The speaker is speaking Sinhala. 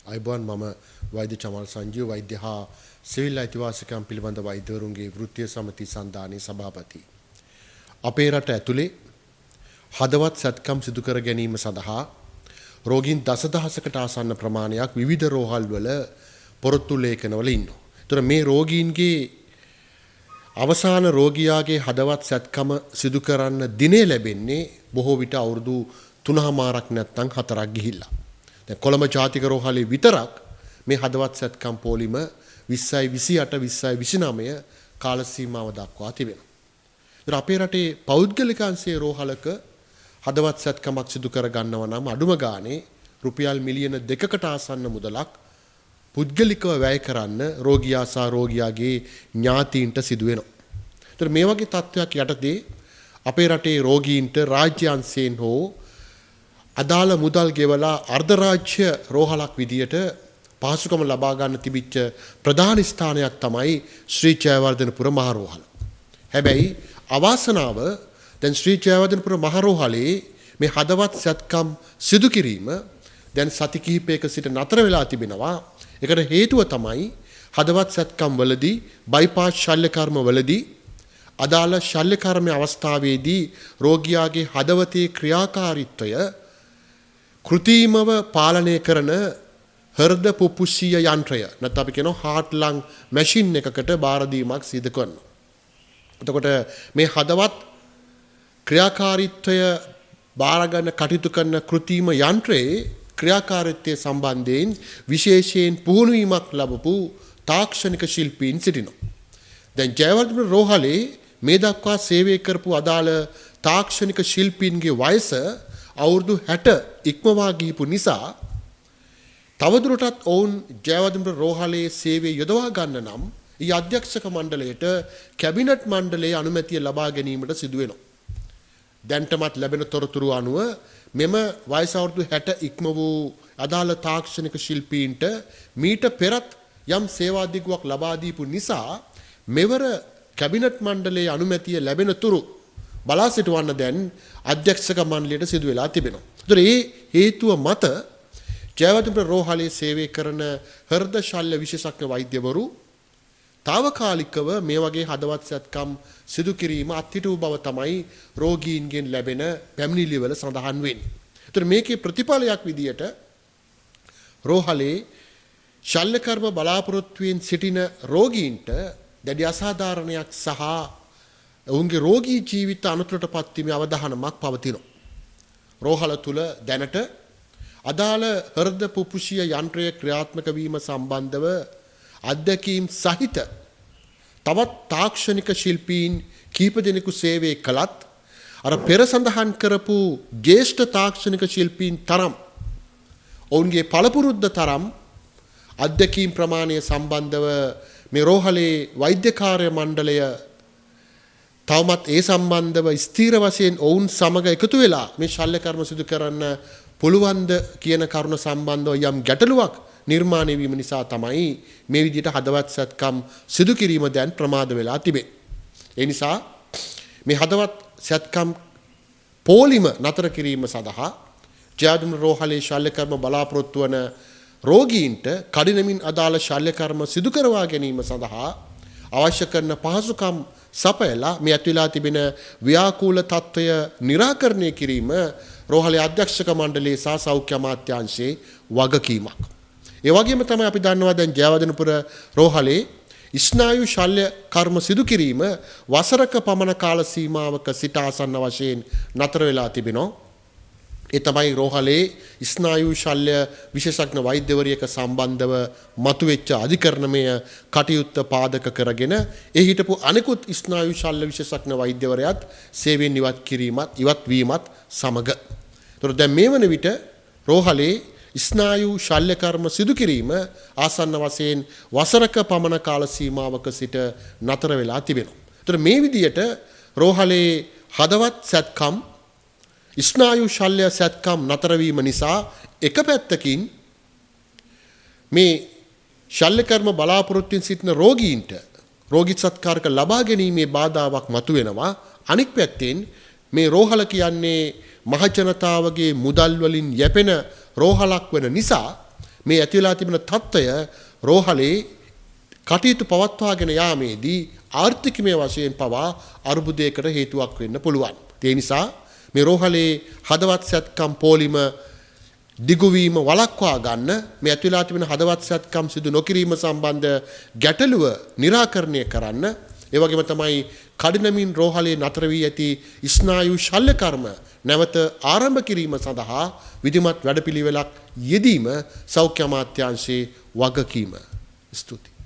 අයිබෝන් මම වෛද්‍ය චමල් සංජීව වෛද්‍ය හා සිවිල් අයිතිවාසිකම් පිළිබඳ වෛද්‍යවරුන්ගේ වෘත්තීය සමිති සන්ධානයේ සභාපති. අපේ රට ඇතුලේ හදවත් සැත්කම් සිදු කර ගැනීම සඳහා රෝගීන් දසදහසකට ආසන්න ප්‍රමාණයක් විවිධ රෝහල් වල පොරොත්තු ලේඛනවල ඉන්නවා. ඒතර මේ රෝගීන්ගේ අවසාන රෝගියාගේ හදවත් සැත්කම සිදු කරන්න දිනේ ලැබෙන්නේ බොහෝ විට අවුරුදු 3මාරක් නැත්නම් 4ක් ගිහිල්ලා. දැන් කොළඹ ජාතික රෝහලේ විතරක් මේ හදවත් සැත්කම් පොලිම 20යි 28 20යි 29 කාල සීමාව දක්වා තිබෙනවා. ඒතර අපේ රටේ පෞද්ගලික අංශයේ රෝහලක හදවත් සැත්කමක් සිදු කර ගන්නව නම් අඩුම ගානේ රුපියල් මිලියන 2කට ආසන්න මුදලක් පුද්ගලිකව වැය කරන්න රෝගියා සහ රෝගියාගේ ඥාතීන්ට සිදු වෙනවා. ඒතර මේ වගේ තත්ත්වයක් යටතේ අපේ රටේ රෝගීන්ට රාජ්‍ය අංශයෙන් හෝ අදාළ මුදල් ගෙවලා අර්ධ රාජ්‍ය රෝහලක් විදියට පහසුකම ලබා ගන්න තිබිච්ච ප්‍රධාන ස්ථානයක් තමයි ශ්‍රී ජයවර්ධනපුර මහ රෝහල. හැබැයි අවාසනාව දැන් ශ්‍රී ජයවර්ධනපුර මහ රෝහලේ මේ හදවත් සැත්කම් සිදු කිරීම දැන් සති කිහිපයක සිට නතර වෙලා තිබෙනවා. ඒකට හේතුව තමයි හදවත් සැත්කම් වලදී බයිපාස් ශල්‍ය කර්ම වලදී අදාළ ශල්‍ය කර්මයේ අවස්ථාවේදී රෝගියාගේ හදවතේ ක්‍රියාකාරීත්වය කෘතිමව පාලනය කරන හෘද පුපුසීය යන්ත්‍රය නැත්නම් අපි කියනවා heart lung machine එකකට බාර දීමක් සිදු කරනවා. එතකොට මේ හදවත් ක්‍රියාකාරීත්වය බාර ගන්න කටයුතු කරන කෘතිම යන්ත්‍රයේ ක්‍රියාකාරීත්වය සම්බන්ධයෙන් විශේෂයෙන් පුහුණු වීමක් ලැබපු තාක්ෂණික ශිල්පීන් සිටිනවා. දැන් ජයවර්ධන රෝහලේ මේ දක්වා සේවය කරපු අදාළ තාක්ෂණික ශිල්පීන්ගේ වයස අවුරුදු 60 ඉක්මවා ගියපු නිසා තවදුරටත් ඔවුන් ජයවර්ධන රෝහලේ සේවය යොදවා ගන්න නම් ඊ අධ්‍යක්ෂක මණ්ඩලයට කැබිනට් මණ්ඩලයේ අනුමැතිය ලබා ගැනීමට සිදු වෙනවා. දැන්ටමත් ලැබෙන තොරතුරු අනුව මෙම වයස අවුරුදු 60 ඉක්ම වූ අදාළ තාක්ෂණික ශිල්පීන්ට මීට පෙරත් යම් සේවා දිගුවක් ලබා දීපු නිසා මෙවර කැබිනට් මණ්ඩලයේ අනුමැතිය ලැබෙන තුරු බලා සිටවන්න දැන් අධ්‍යක්ෂක මණ්ඩලයට සිදු වෙලා තිබෙනවා. ඒතර මේ හේතුව මත ජයවර්ධනපුර රෝහලේ සේවය කරන හෘද ශල්‍ය විශේෂඥ වෛද්‍යවරු తాවකාලිකව මේ වගේ හදවත් සැත්කම් සිදු කිරීම අත්හිටු බව තමයි රෝගීන්ගෙන් ලැබෙන පැමිණිලිවල සඳහන් වෙන්නේ. ඒතර මේකේ ප්‍රතිඵලයක් විදියට රෝහලේ ශල්‍ය කර්ම බලාපොරොත්තුවෙන් සිටින රෝගීන්ට දැඩි අසාධාරණයක් සහ ඔවුන්ගේ රෝගී ජීවිත අනතුරටපත් වීමේ අවධානමක් පවතිනවා. රෝහල තුල දැනට අදාළ හෘද පුපුෂීය යන්ත්‍රය ක්‍රියාත්මක වීම සම්බන්ධව අධ්‍යක්ීම් සහිත තවත් තාක්ෂණික ශිල්පීන් කීප දෙනෙකු සේවය කළත් අර පෙර සඳහන් කරපු ජ්‍යෙෂ්ඨ තාක්ෂණික ශිල්පීන් තරම් ඔවුන්ගේ පළපුරුද්ද තරම් අධ්‍යක්ීම් ප්‍රමාණය සම්බන්ධව මේ රෝහලේ වෛද්‍ය කාර්ය මණ්ඩලය තවමත් ඒ සම්බන්ධව ස්ථීර වශයෙන් ඔවුන් සමග එකතු වෙලා මේ ශල්‍ය කර්ම සිදු කරන්න පුළුවන්ද කියන කරුණ සම්බන්ධව යම් ගැටලුවක් නිර්මාණය වීම නිසා තමයි මේ විදිහට හදවත් සැත්කම් සිදු කිරීම දැන් ප්‍රමාද වෙලා තිබේ. ඒ නිසා මේ හදවත් සැත්කම් පොලිම නතර කිරීම සඳහා ජයවර්ධන රෝහලේ ශල්‍ය කර්ම බලාපොරොත්තු වන රෝගීන්ට කඩිනමින් අදාළ ශල්‍ය කර්ම සිදු කරවා ගැනීම සඳහා අවශ්‍ය කරන පහසුකම් සපයලා මේ ඇතුළා තිබෙන ව්‍යාකූල තත්ත්වය निराකරණය කිරීම රෝහලේ අධ්‍යක්ෂක මණ්ඩලයේ සහ සෞඛ්‍ය අමාත්‍යාංශයේ වගකීමක්. ඒ වගේම තමයි අපි දන්නවා දැන් ජයවර්ධනපුර රෝහලේ ස්නායු ශල්‍ය කර්ම සිදු කිරීම වසරක පමණ කාල සීමාවක සිට ආසන්න වශයෙන් නතර වෙලා තිබෙනවා. ඒ තමයි රෝහලේ ස්නායු ශල්‍ය විශේෂඥ වෛද්‍යවරියක සම්බන්ධව මතුවෙච්ච අධිකරණමය කටයුත්ත පාදක කරගෙන ඒ හිටපු අනෙකුත් ස්නායු ශල්‍ය විශේෂඥ වෛද්‍යවරයාත් සේවයෙන් ඉවත් වීමත් සමග. ඒතර දැන් මේ වන විට රෝහලේ ස්නායු ශල්‍ය කර්ම සිදු කිරීම ආසන්න වශයෙන් වසරක පමණ කාල සීමාවක සිට නතර වෙලා තිබෙනවා. ඒතර මේ විදියට රෝහලේ හදවත් සැත්කම් ස්නායු ශල්‍ය සැත්කම් නතර වීම නිසා එක පැත්තකින් මේ ශල්‍ය කර්ම බලාපොරොත්තුෙන් සිටින රෝගීන්ට රෝගී සත්කාරක ලබා ගැනීමේ බාධාවක් මතුවෙනවා. අනෙක් පැත්තෙන් මේ රෝහල කියන්නේ මහ ජනතාවගේ මුදල් වලින් යැපෙන රෝහලක් වෙන නිසා මේ ඇති වෙලා තිබෙන තත්ත්වය රෝහලේ කටයුතු පවත්වාගෙන යාමේදී ආර්ථිකමය වශයෙන් පවා අර්බුදයකට හේතුවක් වෙන්න පුළුවන්. ඒ නිසා මේ රෝහලේ හදවත් සැත්කම් පෝලිම දිගුවීම වළක්වා ගන්න මේ ඇති වෙලා තිබෙන හදවත් සැත්කම් සිදු නොකිරීම සම්බන්ධ ගැටලුව निराකරණය කරන්න ඒ වගේම තමයි කඩිනමින් රෝහලේ නතර වී ඇති ස්නායු ශල්‍ය කර්ම නැවත ආරම්භ කිරීම සඳහා විධිමත් වැඩපිළිවෙලක් යෙදීම සෞඛ්‍ය අමාත්‍යාංශයේ වගකීම. ස්තුතියි.